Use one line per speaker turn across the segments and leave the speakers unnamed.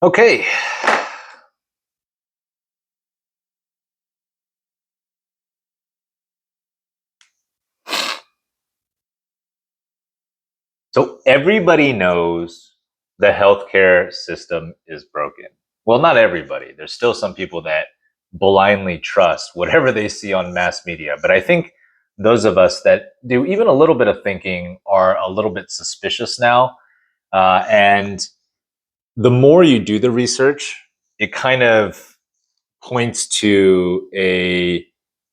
Okay. So everybody knows the healthcare system is broken. Well, not everybody. There's still some people that blindly trust whatever they see on mass media. But I think those of us that do even a little bit of thinking are a little bit suspicious now. And the more you do the research, it kind of points to a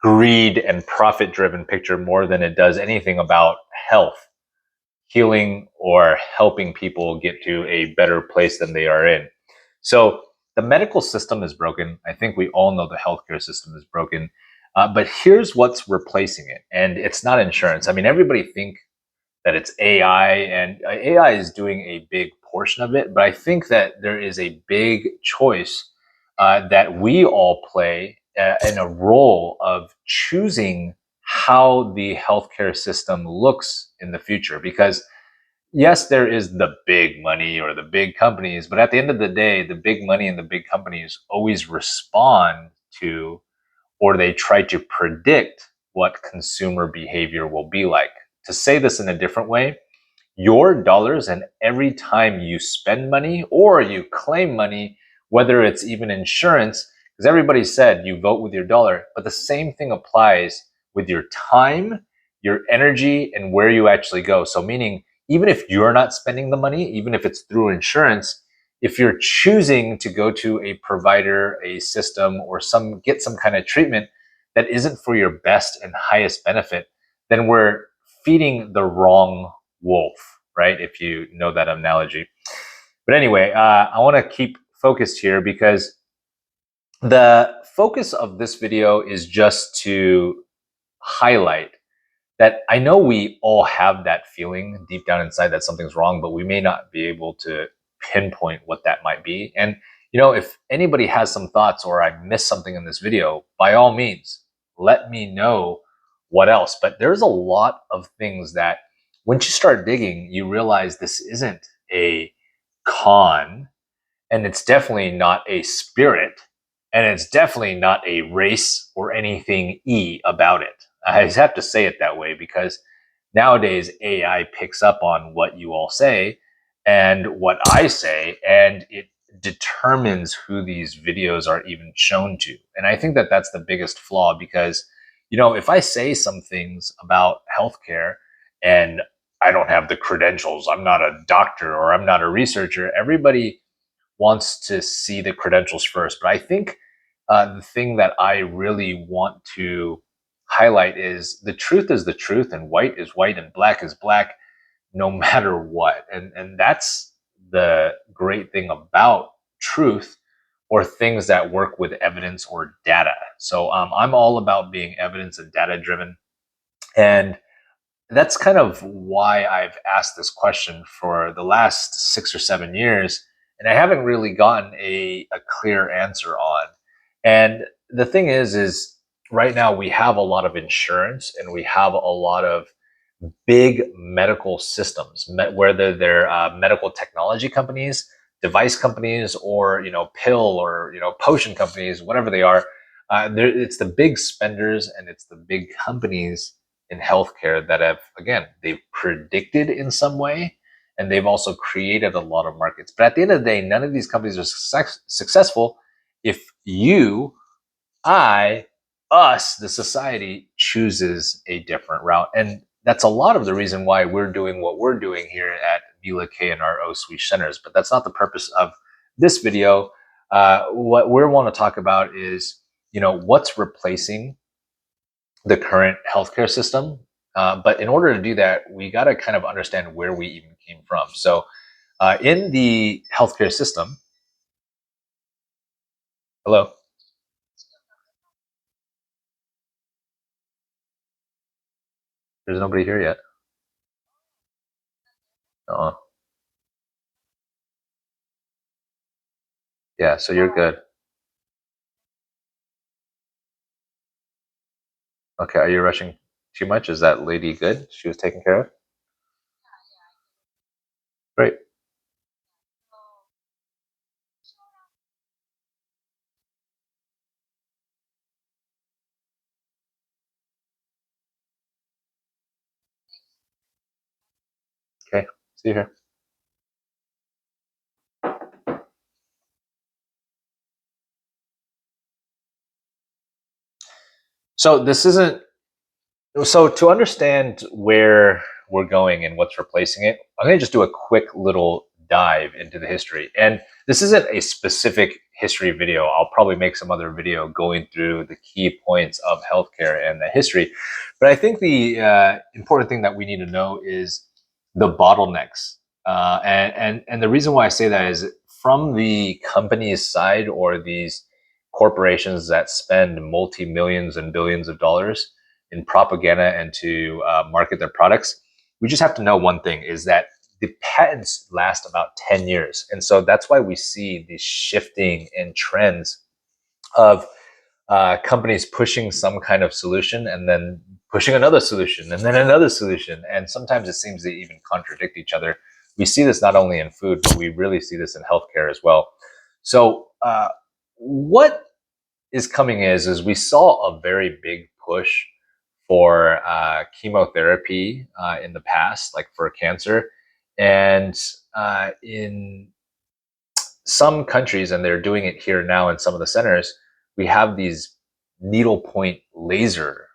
greed and profit driven picture more than it does anything about health, healing, or helping people get to a better place than they are in. So the medical system is broken. I think we all know the healthcare system is broken. But here's what's replacing it. And it's not insurance. I mean, everybody think that it's AI, and AI is doing a big portion of it. But I think that there is a big choice that we all play in a role of choosing how the healthcare system looks in the future. Because yes, there is the big money or the big companies, but at the end of the day, the big money and the big companies always respond to, or they try to predict what consumer behavior will be like. To say this in a different way, your dollars, and every time you spend money or you claim money, whether it's even insurance, because everybody said you vote with your dollar, but the same thing applies with your time, your energy, and where you actually go. So meaning, even if you're not spending the money, even if it's through insurance, if you're choosing to go to a provider, a system, or get some kind of treatment that isn't for your best and highest benefit, then we're feeding the wrong wolf, right? If you know that analogy. But anyway, I want to keep focused here because the focus of this video is just to highlight that I know we all have that feeling deep down inside that something's wrong, but we may not be able to pinpoint what that might be. And, if anybody has some thoughts or I missed something in this video, by all means, let me know what else. But there's a lot of things that once you start digging, you realize this isn't a con, and it's definitely not a spirit, and it's definitely not a race or anything about it. I just have to say it that way because nowadays AI picks up on what you all say and what I say, and it determines who these videos are even shown to. And I think that that's the biggest flaw because, if I say some things about healthcare and I don't have the credentials, I'm not a doctor or I'm not a researcher, everybody wants to see the credentials first. But I think the thing that I really want to highlight is the truth, and white is white, and black is black, no matter what. And that's the great thing about truth, or things that work with evidence or data. So I'm all about being evidence and data driven. And that's kind of why I've asked this question for the last 6 or 7 years, and I haven't really gotten a clear answer on. And the thing is right now we have a lot of insurance and we have a lot of big medical systems, whether they're medical technology companies, device companies, or pill or potion companies, whatever they are. It's the big spenders and it's the big companies in healthcare that have, again, they've predicted in some way, and they've also created a lot of markets. But at the end of the day, none of these companies are successful if you, I, us, the society chooses a different route. And that's a lot of the reason why we're doing what we're doing here at Vila K and our O-Swish centers. But that's not the purpose of this video. What we want to talk about is, what's replacing the current healthcare system. But in order to do that, we got to kind of understand where we even came from. So in the healthcare system, hello, there's nobody here yet. Uh, yeah, so you're good. Okay, are you rushing too much? Is that lady good? She was taken care of? Great. Okay, see you here. So this isn't So to understand where we're going and what's replacing it, I'm going to just do a quick little dive into the history. And this isn't a specific history video. I'll probably make some other video going through the key points of healthcare and the history. But I think the important thing that we need to know is the bottlenecks. And the reason why I say that is from the company's side, or these corporations that spend multi millions and billions of dollars in propaganda and to market their products, we just have to know one thing is that the patents last about 10 years. And so that's why we see these shifting in trends of companies pushing some kind of solution and then pushing another solution and then another solution. And sometimes it seems they even contradict each other. We see this not only in food, but we really see this in healthcare as well. So, what is coming is we saw a very big push for chemotherapy in the past, like for cancer, and in some countries, and they're doing it here now in some of the centers, we have these needle point laser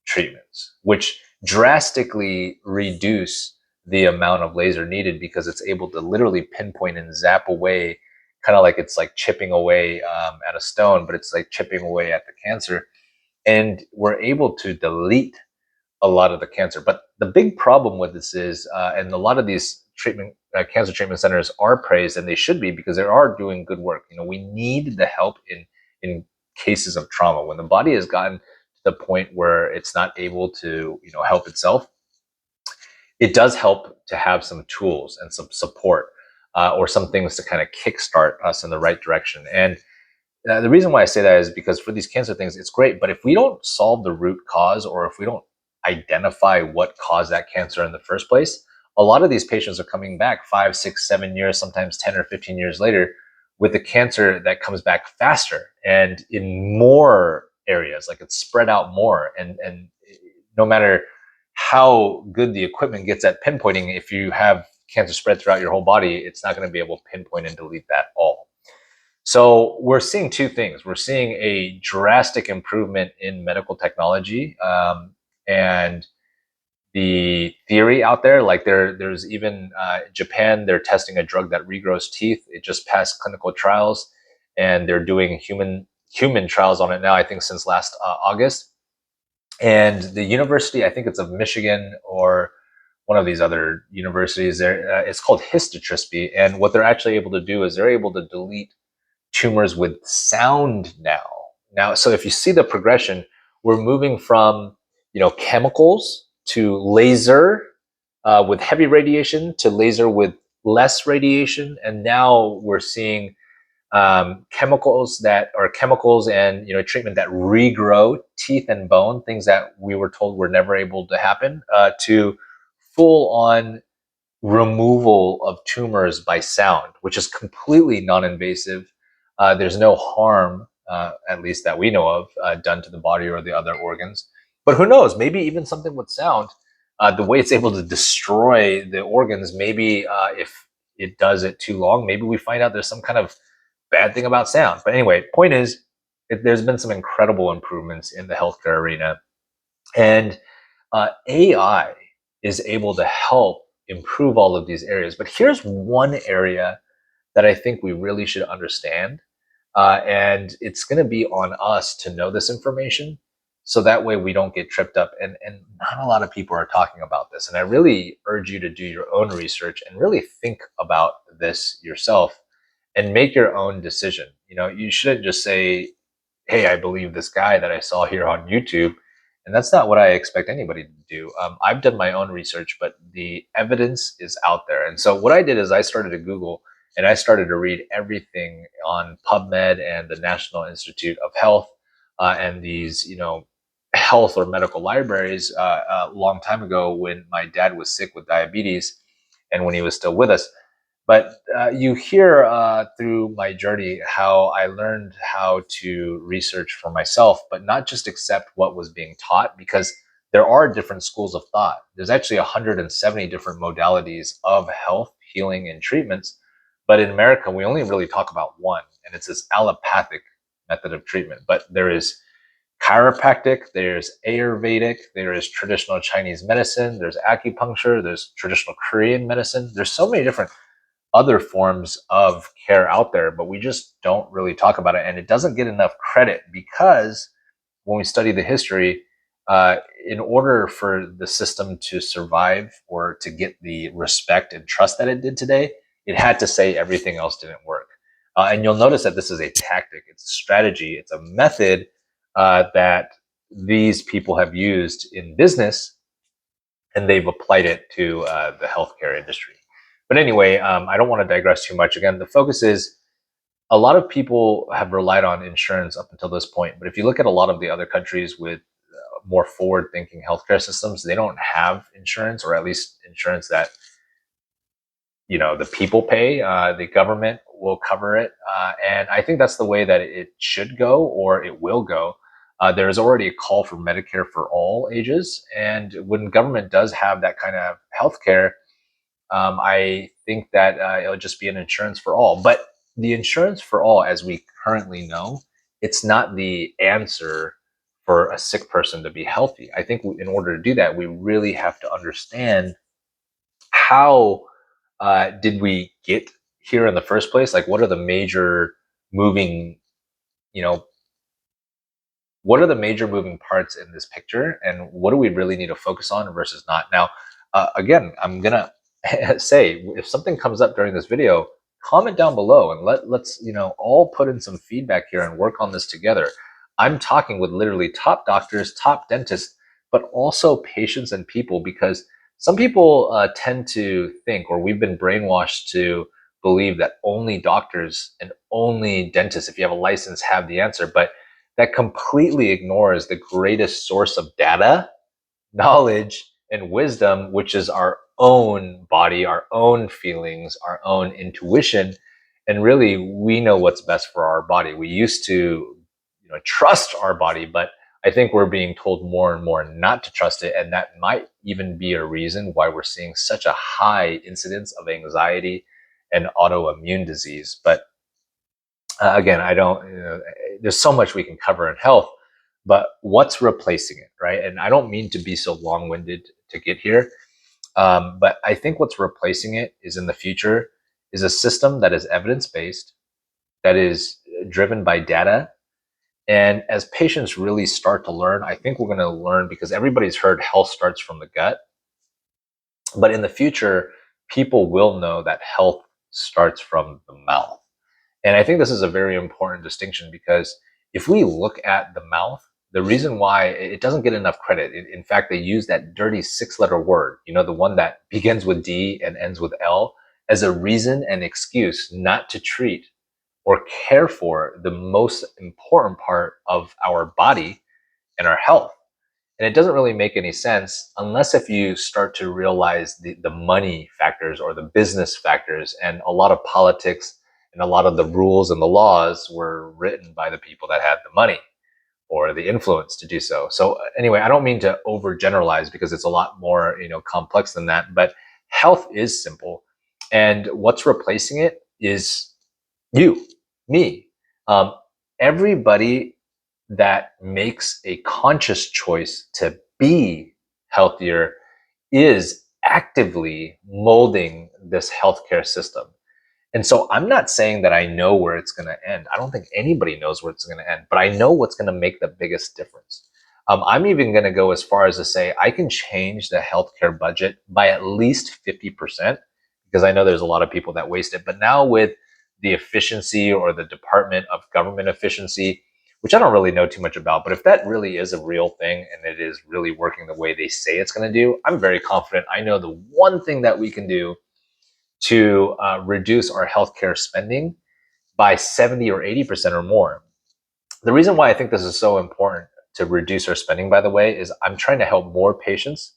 treatments, which drastically reduce the amount of laser needed because it's able to literally pinpoint and zap away, kind of like it's like chipping away at a stone, but it's like chipping away at the cancer. And we're able to delete a lot of the cancer. But the big problem with this is, and a lot of these treatment cancer treatment centers are praised, and they should be because they are doing good work. You know, we need the help in cases of trauma when the body has gotten to the point where it's not able to, you know, help itself. It does help to have some tools and some support, or some things to kind of kickstart us in the right direction. And the reason why I say that is because for these cancer things, it's great. But if we don't solve the root cause, or if we don't identify what caused that cancer in the first place, a lot of these patients are coming back 5, 6, 7 years, sometimes 10 or 15 years later, with a cancer that comes back faster and in more areas, like it's spread out more. And no matter how good the equipment gets at pinpointing, if you have cancer spread throughout your whole body, it's not going to be able to pinpoint and delete that all. So we're seeing two things. We're seeing a drastic improvement in medical technology, and the theory out there. Like there's even Japan. They're testing a drug that regrows teeth. It just passed clinical trials, and they're doing human trials on it now. I think since last August. And the university, I think it's of Michigan or one of these other universities. There, it's called histotrispy, and what they're actually able to do is they're able to delete tumors with sound now. Now, so if you see the progression, we're moving from, you know, chemicals to laser with heavy radiation to laser with less radiation, and now we're seeing chemicals and, you know, treatment that regrow teeth and bone, things that we were told were never able to happen, to full on removal of tumors by sound, which is completely non-invasive. There's no harm, at least that we know of, done to the body or the other organs. But who knows? Maybe even something with sound, the way it's able to destroy the organs, maybe if it does it too long, maybe we find out there's some kind of bad thing about sound. But anyway, point is, there's been some incredible improvements in the healthcare arena. And AI is able to help improve all of these areas. But here's one area that I think we really should understand. And it's going to be on us to know this information, so that way we don't get tripped up. And not a lot of people are talking about this. And I really urge you to do your own research and really think about this yourself and make your own decision. You know, you shouldn't just say, hey, I believe this guy that I saw here on YouTube, And that's not what I expect anybody to do. I've done my own research, but the evidence is out there. And so what I did is I started to Google and I started to read everything on PubMed and the National Institute of Health, and these, health or medical libraries a long time ago when my dad was sick with diabetes and when he was still with us. But you hear through my journey how I learned how to research for myself, but not just accept what was being taught, because there are different schools of thought. There's actually 170 different modalities of health, healing, and treatments. But in America, we only really talk about one, and it's this allopathic method of treatment. But there is chiropractic, there's Ayurvedic, there is traditional Chinese medicine, there's acupuncture, there's traditional Korean medicine. There's so many different other forms of care out there, but we just don't really talk about it. And it doesn't get enough credit because when we study the history, in order for the system to survive or to get the respect and trust that it did today, it had to say everything else didn't work. And you'll notice that this is a tactic, it's a strategy, it's a method that these people have used in business, and they've applied it to the healthcare industry. But anyway, I don't want to digress too much. Again, the focus is a lot of people have relied on insurance up until this point. But if you look at a lot of the other countries with more forward thinking healthcare systems, they don't have insurance, or at least insurance that the people pay. The government will cover it, and I think that's the way that it should go, or it will go. There is already a call for Medicare for all ages, and when government does have that kind of healthcare, I think that it'll just be an insurance for all. But the insurance for all, as we currently know, it's not the answer for a sick person to be healthy. I think in order to do that, we really have to understand how did we get here in the first place? Like, what are the major moving, you know, what are the major moving parts in this picture, and what do we really need to focus on versus not? Now, again, I'm gonna say, if something comes up during this video, comment down below and let's all put in some feedback here and work on this together. I'm talking with literally top doctors, top dentists, but also patients and people, because some people tend to think, or we've been brainwashed to believe, that only doctors and only dentists, if you have a license, have the answer. But that completely ignores the greatest source of data, knowledge, and wisdom, which is our own body, our own feelings, our own intuition. And really, we know what's best for our body. We used to, trust our body, but I think we're being told more and more not to trust it. And that might even be a reason why we're seeing such a high incidence of anxiety and autoimmune disease. But again, I don't, there's so much we can cover in health, but what's replacing it, right? And I don't mean to be so long winded to get here. But I think what's replacing it is, in the future, is a system that is evidence based, that is driven by data. And as patients really start to learn, I think we're going to learn, because everybody's heard health starts from the gut. But in the future, people will know that health starts from the mouth. And I think this is a very important distinction, because if we look at the mouth, the reason why it doesn't get enough credit, in fact, they use that dirty 6-letter word, the one that begins with D and ends with L, as a reason and excuse not to treat or care for the most important part of our body and our health. And it doesn't really make any sense unless if you start to realize the money factors or the business factors. And a lot of politics and a lot of the rules and the laws were written by the people that had the money or the influence to do so. So anyway, I don't mean to overgeneralize, because it's a lot more, complex than that. But health is simple. And what's replacing it is you, me, um, everybody that makes a conscious choice to be healthier is actively molding this healthcare system. And so I'm not saying that I know where it's going to end. I don't think anybody knows where it's going to end, but I know what's going to make the biggest difference. I'm even going to go as far as to say I can change the healthcare budget by at least 50%, because I know there's a lot of people that waste it. But now, with the efficiency or the Department of Government Efficiency, which I don't really know too much about. But if that really is a real thing and it is really working the way they say it's going to do, I'm very confident. I know the one thing that we can do to reduce our healthcare spending by 70 or 80% or more. The reason why I think this is so important to reduce our spending, by the way, is I'm trying to help more patients,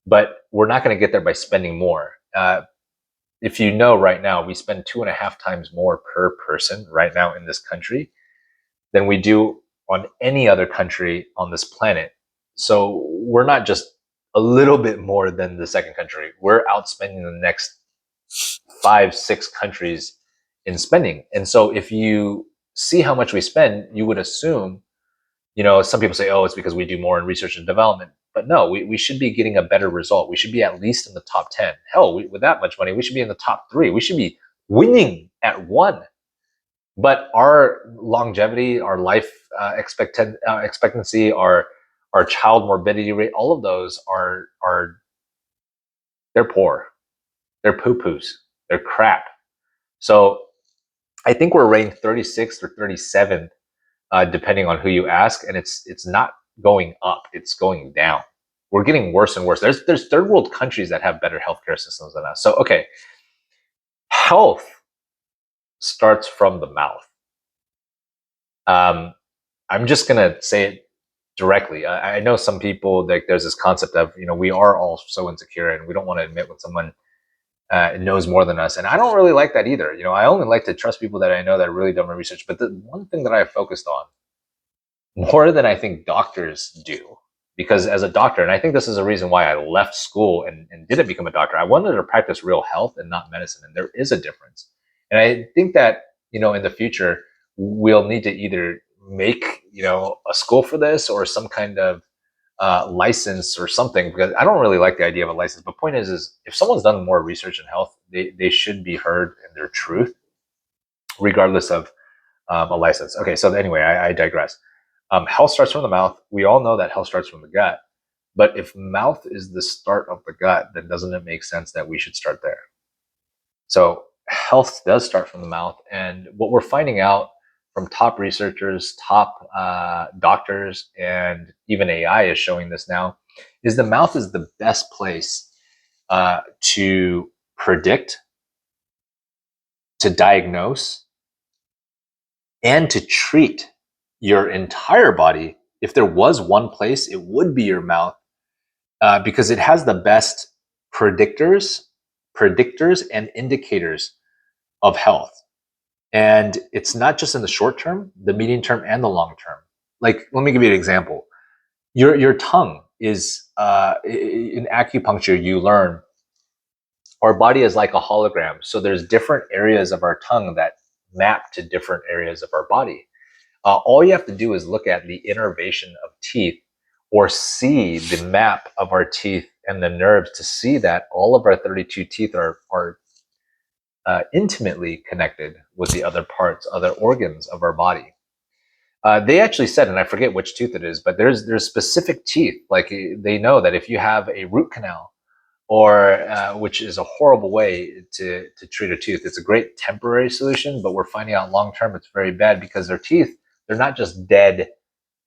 but we're not going to get there by spending more. If you know, right now, we spend 2.5 times more per person right now in this country than we do on any other country on this planet. So we're not just a little bit more than the second country. We're outspending the next 5, 6 countries in spending. And so if you see how much we spend, you would assume, some people say, oh, it's because we do more in research and development. But no, we should be getting a better result. We should be at least in the top 10. Hell, with that much money, we should be in the top 3. We should be winning at 1. But our longevity, our life expectancy, our child morbidity rate, all of those are they're poor. They're poo-poos. They're crap. So I think we're ranked 36th or 37th, depending on who you ask, and it's not going up; it's going down. We're getting worse and worse. There's third world countries that have better healthcare systems than us. So okay, health starts from the mouth. I'm just gonna say it directly. I know some people, like, there's this concept of, we are all so insecure and we don't want to admit when someone knows more than us. And I don't really like that either. I only like to trust people that I know that really done my research. But the one thing that I focused on more than I think doctors do, because as a doctor, and I think this is a reason why I left school and didn't become a doctor, I wanted to practice real health and not medicine. And there is a difference. And I think that, in the future, we'll need to either make, a school for this or some kind of license or something, because I don't really like the idea of a license. But point is if someone's done more research in health, they should be heard in their truth, regardless of a license. Okay, so anyway, I digress. Health starts from the mouth. We all know that health starts from the gut. But if mouth is the start of the gut, then doesn't it make sense that we should start there? So health does start from the mouth. And what we're finding out from top researchers, top doctors, and even AI is showing this now, is the mouth is the best place to predict, to diagnose, and to treat your entire body. If there was one place, it would be your mouth, because it has the best predictors, and indicators of health. And it's not just in the short term, the medium term, and the long term. Like, let me give you an example. Your tongue is, in acupuncture, you learn our body is like a hologram. So there's different areas of our tongue that map to different areas of our body. All you have to do is look at the innervation of teeth, or see the map of our teeth and the nerves, to see that all of our 32 teeth are intimately connected with the other parts, other organs of our body. They actually said, and I forget which tooth it is, but there's specific teeth. Like, they know that if you have a root canal, or which is a horrible way to treat a tooth. It's a great temporary solution, but we're finding out long term it's very bad, because their teeth, they're not just dead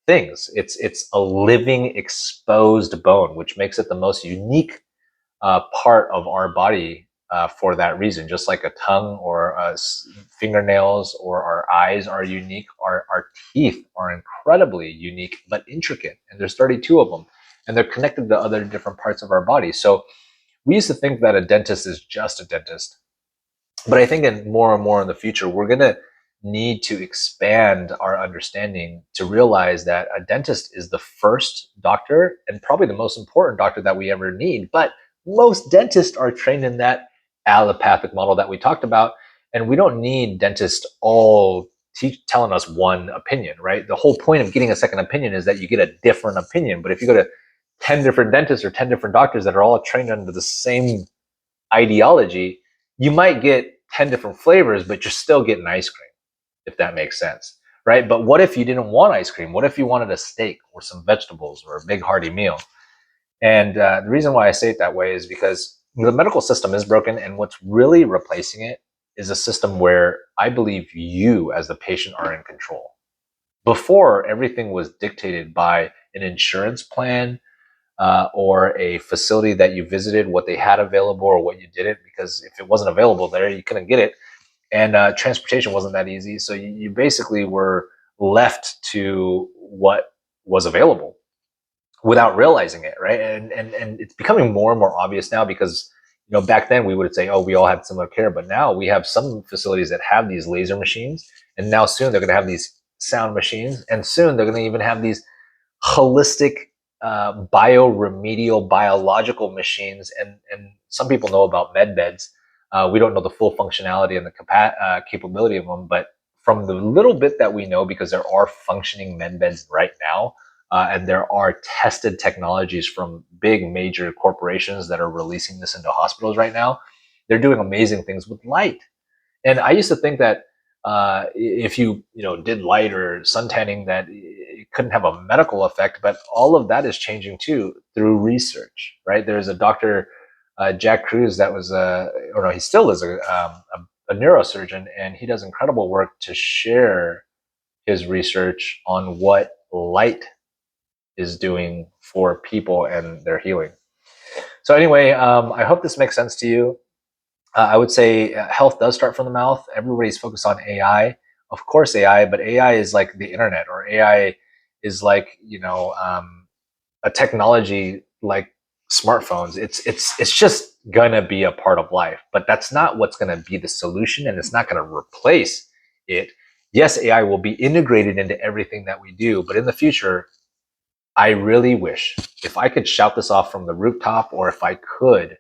things. It's a living exposed bone, which makes it the most unique part of our body, for that reason. Just like a tongue or fingernails or our eyes are unique, our teeth are incredibly unique but intricate, and there's 32 of them, and they're connected to other different parts of our body. So we used to think that a dentist is just a dentist, but I think in more and more in the future, we're going to need to expand our understanding to realize that a dentist is the first doctor and probably the most important doctor that we ever need. But most dentists are trained in that allopathic model that we talked about, and we don't need dentists all telling us one opinion, right? The whole point of getting a second opinion is that you get a different opinion. But if you go to 10 different dentists or 10 different doctors that are all trained under the same ideology, you might get 10 different flavors, but you're still getting ice cream, if that makes sense, right? But what if you didn't want ice cream? What if you wanted a steak or some vegetables or a big hearty meal? And the reason why I say it that way is because the medical system is broken, and what's really replacing it is a system where I believe you, as the patient, are in control. Before, everything was dictated by an insurance plan, or a facility that you visited, what they had available or what you didn't, because if it wasn't available there, you couldn't get it. And transportation wasn't that easy. So you basically were left to what was available without realizing it, right? And it's becoming more and more obvious now, because back then we would say, oh, we all had similar care, but now we have some facilities that have these laser machines, and now soon they're going to have these sound machines, and soon they're going to even have these holistic, bioremedial, biological machines. And some people know about med beds. We don't know the full functionality and the capability of them, but from the little bit that we know, because there are functioning med beds right now, and there are tested technologies from big major corporations that are releasing this into hospitals right now. They're doing amazing things with light. And I used to think that if you did light or sun tanning, that it couldn't have a medical effect, but all of that is changing too through research, right? There's a doctor, Jack Cruz, that was or no, he still is a neurosurgeon, and he does incredible work to share his research on what light is doing for people and their healing. So anyway, I hope this makes sense to you. I would say health does start from the mouth. Everybody's focused on AI. Of course, AI, but AI is like the internet, or AI is like, a technology like smartphones. It's just gonna be a part of life, but that's not what's gonna be the solution, and it's not gonna replace it. Yes, AI will be integrated into everything that we do, but in the future, I really wish, if I could shout this off from the rooftop, or if I could,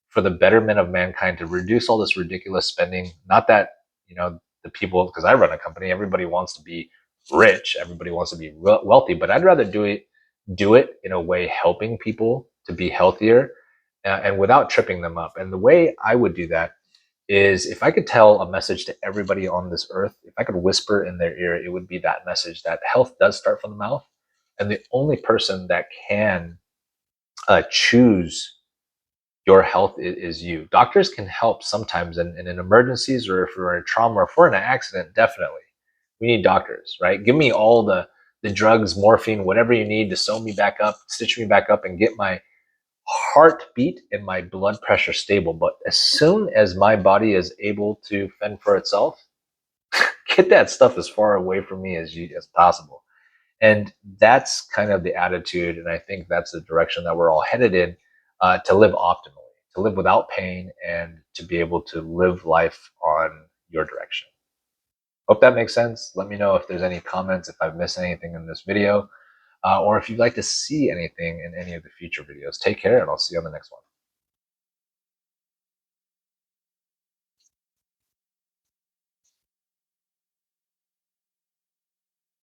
for the betterment of mankind, to reduce all this ridiculous spending. Not that, the people, because I run a company, everybody wants to be rich, everybody wants to be wealthy, but I'd rather do it in a way helping people to be healthier, and without tripping them up. And the way I would do that is, if I could tell a message to everybody on this earth, if I could whisper in their ear, it would be that message, that health does start from the mouth. And the only person that can choose your health is you. Doctors can help sometimes in emergencies, or if you're in trauma, or if we're in an accident, definitely. We need doctors, right? Give me all the drugs, morphine, whatever you need to sew me back up, stitch me back up, and get my heartbeat and my blood pressure stable. But as soon as my body is able to fend for itself, get that stuff as far away from me as possible. And that's kind of the attitude. And I think that's the direction that we're all headed in, to live optimally, to live without pain, and to be able to live life on your direction. Hope that makes sense. Let me know if there's any comments, if I've missed anything in this video, or if you'd like to see anything in any of the future videos. Take care, and I'll see you on the next one.